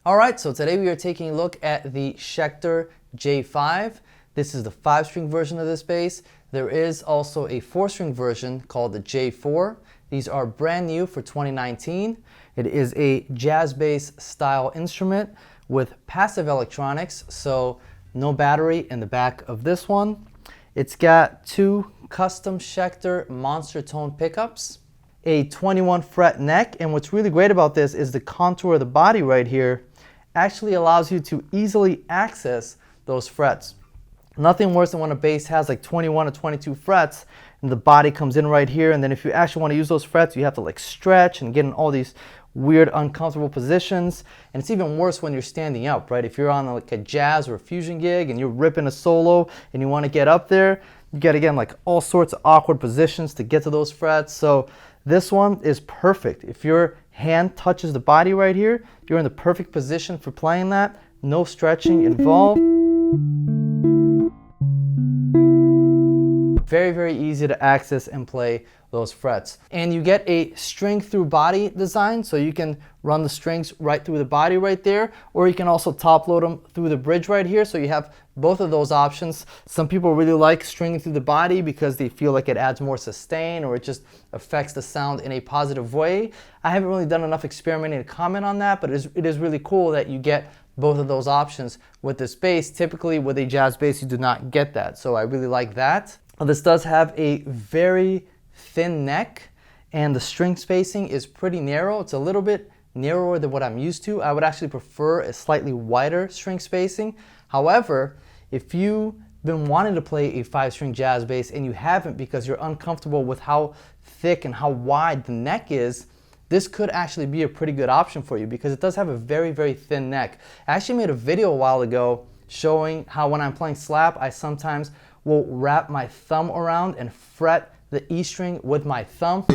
Alright, so today we are taking a look at the Schecter J5. This is the 5-string version of this bass. There is also a 4-string version called the J4. These are brand new for 2019. It is a jazz bass style instrument with passive electronics, so no battery in the back of this one. It's got 2 custom Schecter monster tone pickups, a 21 fret neck, and what's really great about this is the contour of the body right here actually allows you to easily access those frets. Nothing worse than when a bass has like 21 or 22 frets and the body comes in right here, and then if you actually want to use those frets, you have to like stretch and get in all these weird uncomfortable positions. And it's even worse when you're standing up, right? If you're on like a jazz or a fusion gig and you're ripping a solo and you want to get up there, you got to get in like all sorts of awkward positions to get to those frets. So this one is perfect. If your hand touches the body right here, you're in the perfect position for playing that. No stretching involved. Very, very easy to access and play those frets. And you get a string through body design, so you can run the strings right through the body right there, or you can also top load them through the bridge right here, so you have both of those options. Some people really like stringing through the body because they feel like it adds more sustain or it just affects the sound in a positive way. I haven't really done enough experimenting to comment on that, but it is really cool that you get both of those options with this bass. Typically with a jazz bass you do not get that, so I really like that. This does have a very thin neck and the string spacing is pretty narrow. It's a little bit narrower than what I'm used to. I would actually prefer a slightly wider string spacing. However, if you've been wanting to play a 5-string jazz bass and you haven't because you're uncomfortable with how thick and how wide the neck is, this could actually be a pretty good option for you because it does have a very, very thin neck. I actually made a video a while ago showing how when I'm playing slap, I sometimes will wrap my thumb around and fret the E string with my thumb.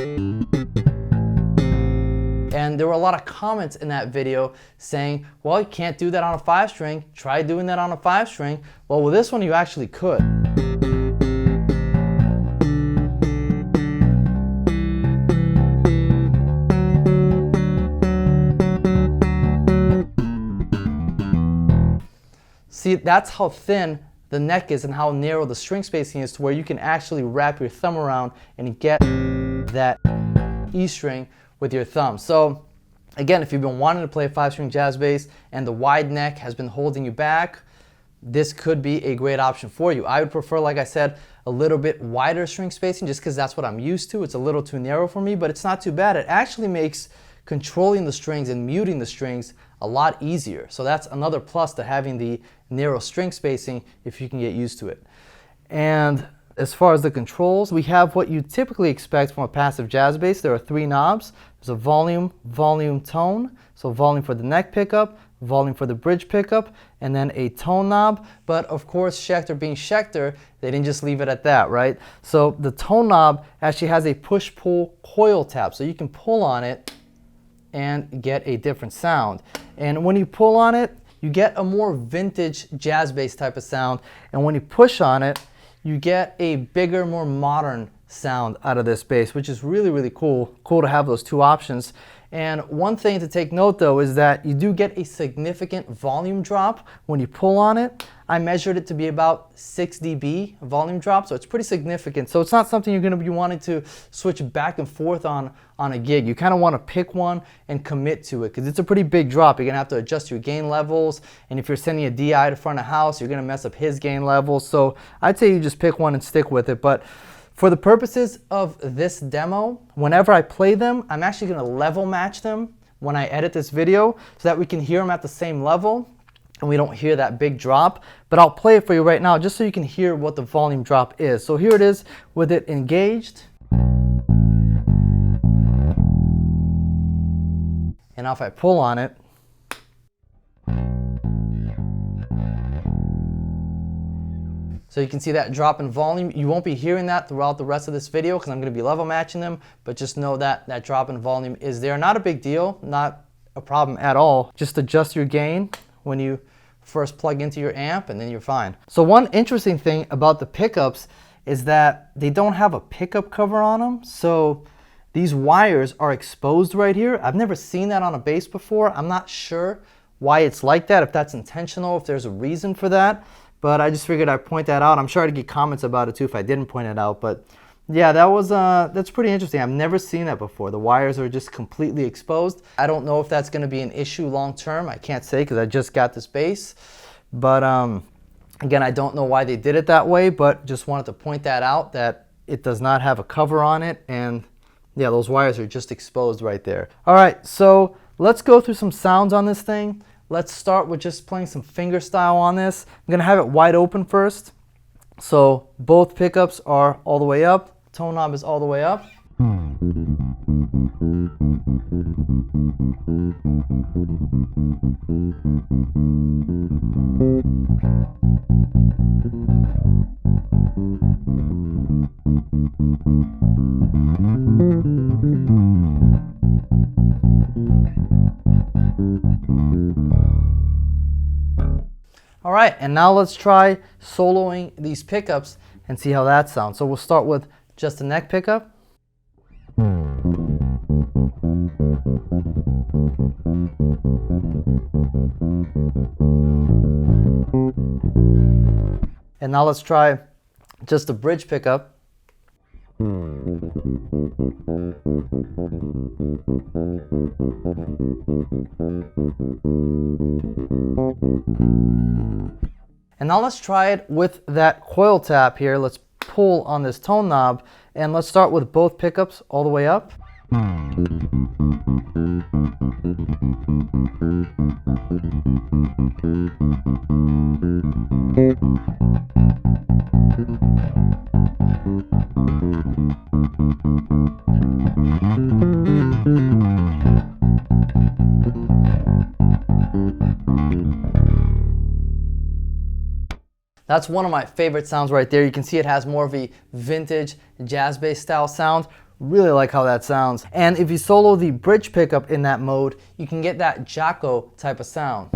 And there were a lot of comments in that video saying, well, you can't do that on a 5-string. Try doing that on a 5-string. Well, with this one, you actually could. See, that's how thin the neck is and how narrow the string spacing is, to where you can actually wrap your thumb around and get that E string with your thumb. So again, if you've been wanting to play a 5-string jazz bass and the wide neck has been holding you back, this could be a great option for you. I would prefer, like I said, a little bit wider string spacing just because that's what I'm used to. It's a little too narrow for me, but it's not too bad. It actually makes controlling the strings and muting the strings a lot easier. So that's another plus to having the narrow string spacing if you can get used to it. And as far as the controls, we have what you typically expect from a passive jazz bass. There are 3 knobs. There's a volume, tone. So volume for the neck pickup, volume for the bridge pickup, and then a tone knob. But of course, Schecter being Schecter, they didn't just leave it at that, right? So the tone knob actually has a push-pull coil tab. So you can pull on it and get a different sound. And when you pull on it, you get a more vintage jazz bass type of sound. And when you push on it, you get a bigger, more modern sound out of this bass, which is really, really cool. Cool to have those 2 options. And one thing to take note though is that you do get a significant volume drop when you pull on it. I measured it to be about 6 dB volume drop, so it's pretty significant. So it's not something you're going to be wanting to switch back and forth on a gig. You kind of want to pick one and commit to it because it's a pretty big drop. You're going to have to adjust your gain levels, and if you're sending a DI to front of house, you're going to mess up his gain levels. So I'd say you just pick one and stick with it. But for the purposes of this demo, whenever I play them, I'm actually going to level match them when I edit this video so that we can hear them at the same level and we don't hear that big drop. But I'll play it for you right now just so you can hear what the volume drop is. So here it is with it engaged. And now if I pull on it, So you can see that drop in volume. You won't be hearing that throughout the rest of this video because I'm going to be level matching them, but just know that that drop in volume is there. Not a big deal, not a problem at all. Just adjust your gain when you first plug into your amp and then you're fine. So one interesting thing about the pickups is that they don't have a pickup cover on them. So these wires are exposed right here. I've never seen that on a bass before. I'm not sure why it's like that, if that's intentional, if there's a reason for that. But I just figured I'd point that out. I'm sure I'd get comments about it too if I didn't point it out. But yeah, that's pretty interesting. I've never seen that before. The wires are just completely exposed. I don't know if that's going to be an issue long term. I can't say because I just got this bass. But again, I don't know why they did it that way, but just wanted to point that out, that it does not have a cover on it. And yeah, those wires are just exposed right there. All right, so let's go through some sounds on this thing. Let's start with just playing some fingerstyle on this. I'm gonna have it wide open first. So both pickups are all the way up. Tone knob is all the way up. All right, and now let's try soloing these pickups and see how that sounds. So we'll start with just the neck pickup. And now let's try just the bridge pickup. And now let's try it with that coil tap here. Let's pull on this tone knob and let's start with both pickups all the way up. That's one of my favorite sounds right there. You can see it has more of a vintage jazz bass style sound. Really like how that sounds. And if you solo the bridge pickup in that mode, you can get that Jocko type of sound.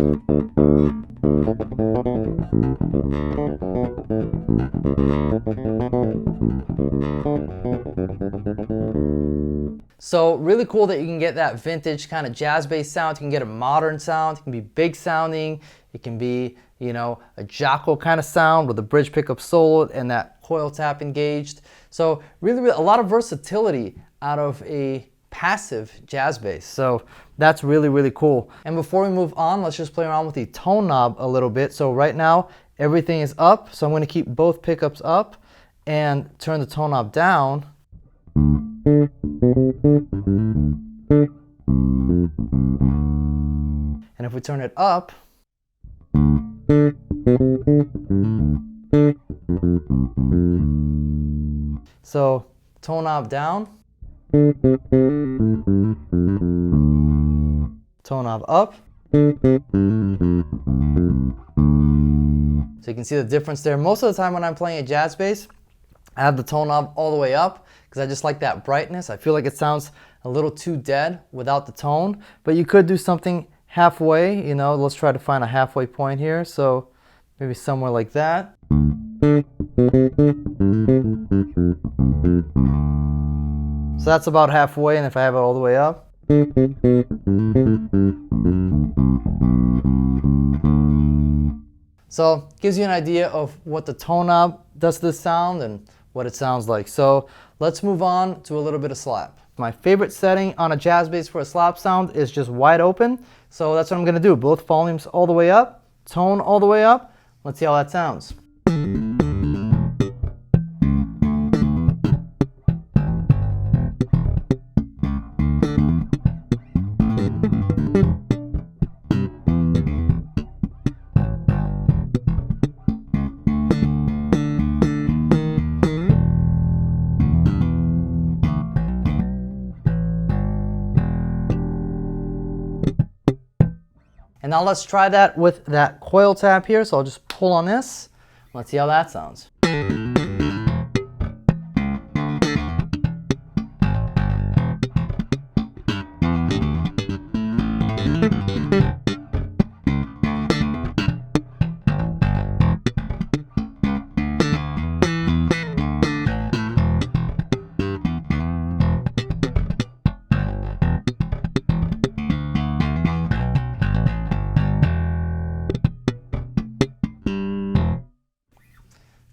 So really cool that you can get that vintage kind of jazz bass sound. You can get a modern sound. It can be big sounding. It can be, you know, a Jocko kind of sound with the bridge pickup soloed and that coil tap engaged. So really a lot of versatility out of a passive jazz bass. So that's really, really cool. And before we move on, let's just play around with the tone knob a little bit. So right now, everything is up. So I'm going to keep both pickups up and turn the tone knob down. And if we turn it up, so tone knob down, tone knob up. So you can see the difference there. Most of the time when I'm playing a jazz bass, I have the tone knob all the way up because I just like that brightness. I feel like it sounds a little too dead without the tone, but you could do something halfway, you know. Let's try to find a halfway point here. So maybe somewhere like that. So that's about halfway, and if I have it all the way up. So it gives you an idea of what the tone knob does to the sound and what it sounds like. So let's move on to a little bit of slap. My favorite setting on a jazz bass for a slap sound is just wide open. So that's what I'm gonna do. Both volumes all the way up, tone all the way up. Let's see how that sounds. And now let's try that with that coil tap here. So I'll just pull on this. Let's see how that sounds.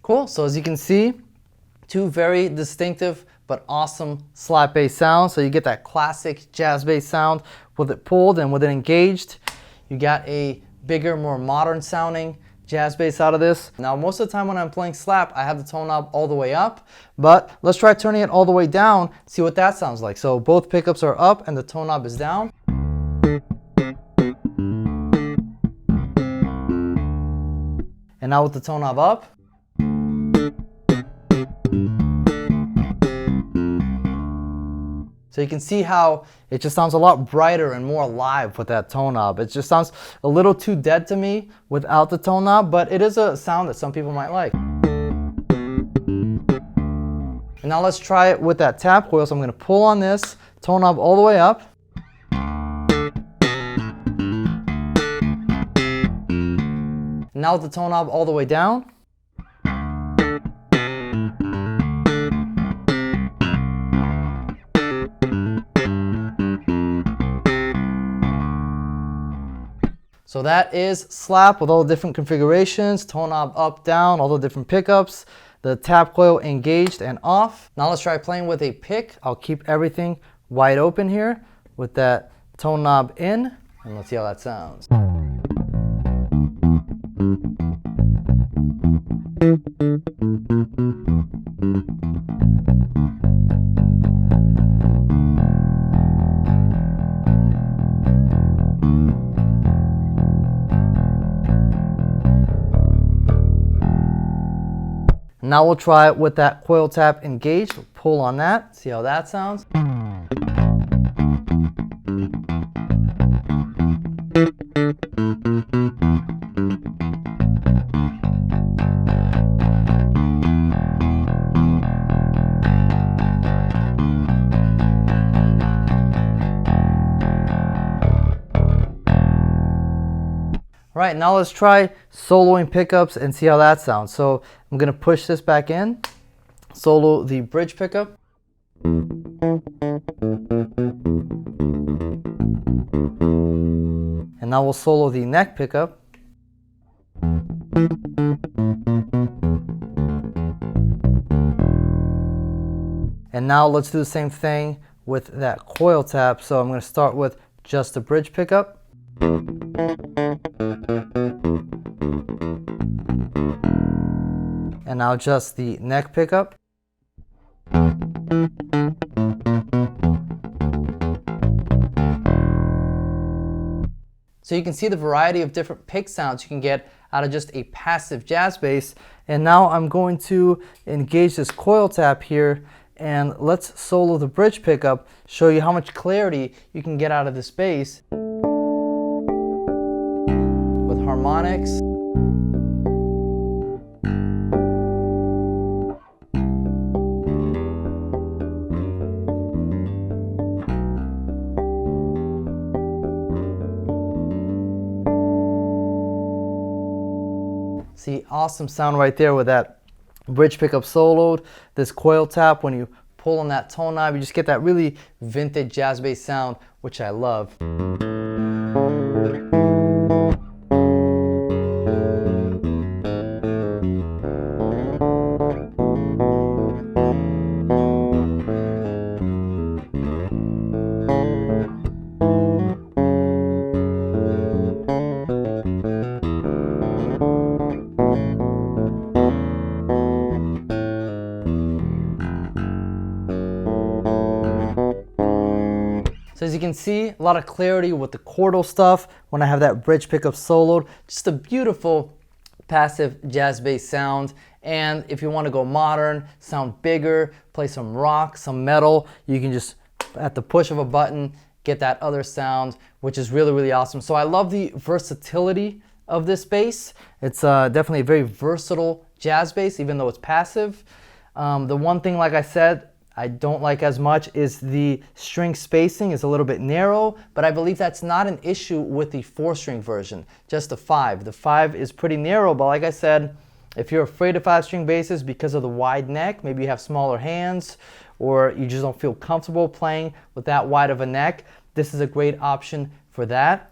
Cool, so as you can see, two very distinctive but awesome slap bass sounds. So you get that classic jazz bass sound with it pulled, and with it engaged, you got a bigger, more modern sounding jazz bass out of this. Now most of the time when I'm playing slap, I have the tone knob all the way up, but let's try turning it all the way down, see what that sounds like. So both pickups are up and the tone knob is down. And now with the tone knob up. So you can see how it just sounds a lot brighter and more alive with that tone knob. It just sounds a little too dead to me without the tone knob, but it is a sound that some people might like. And now let's try it with that tap coil. So I'm going to pull on this, tone knob all the way up. And now with the tone knob all the way down. So that is slap with all the different configurations, tone knob up, down, all the different pickups, the tap coil engaged and off. Now let's try playing with a pick. I'll keep everything wide open here with that tone knob in, and let's see how that sounds. Now we'll try it with that coil tap engaged. We'll pull on that, see how that sounds. Right, now let's try soloing pickups and see how that sounds. So I'm going to push this back in, solo the bridge pickup. And now we'll solo the neck pickup. And now let's do the same thing with that coil tap. So I'm going to start with just the bridge pickup. And now just the neck pickup. So you can see the variety of different pick sounds you can get out of just a passive jazz bass. And now I'm going to engage this coil tap here, and let's solo the bridge pickup, show you how much clarity you can get out of this bass with harmonics. See, awesome sound right there with that bridge pickup soloed. This coil tap, when you pull on that tone knob, you just get that really vintage jazz bass sound, which I love. So as you can see, a lot of clarity with the chordal stuff when I have that bridge pickup soloed. Just a beautiful passive jazz bass sound. And if you want to go modern, sound bigger, play some rock, some metal, you can just, at the push of a button, get that other sound, which is really, really awesome. So I love the versatility of this bass. It's definitely a very versatile jazz bass, even though it's passive. The one thing, like I said, I don't like as much is the string spacing is a little bit narrow, but I believe that's not an issue with the 4-string version, just the 5. The 5 is pretty narrow, but like I said, if you're afraid of 5-string basses because of the wide neck, maybe you have smaller hands, or you just don't feel comfortable playing with that wide of a neck, this is a great option for that.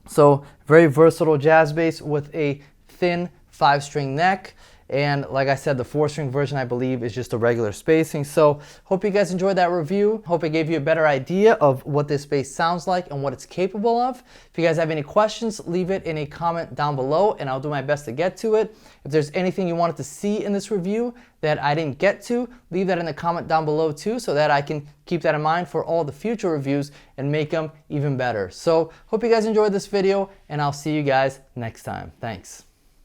So very versatile jazz bass with a thin 5-string neck. And like I said, the 4-string version, I believe, is just a regular spacing. So hope you guys enjoyed that review. Hope it gave you a better idea of what this bass sounds like and what it's capable of. If you guys have any questions, leave it in a comment down below and I'll do my best to get to it. If there's anything you wanted to see in this review that I didn't get to, leave that in the comment down below too, so that I can keep that in mind for all the future reviews and make them even better. So hope you guys enjoyed this video and I'll see you guys next time. Thanks.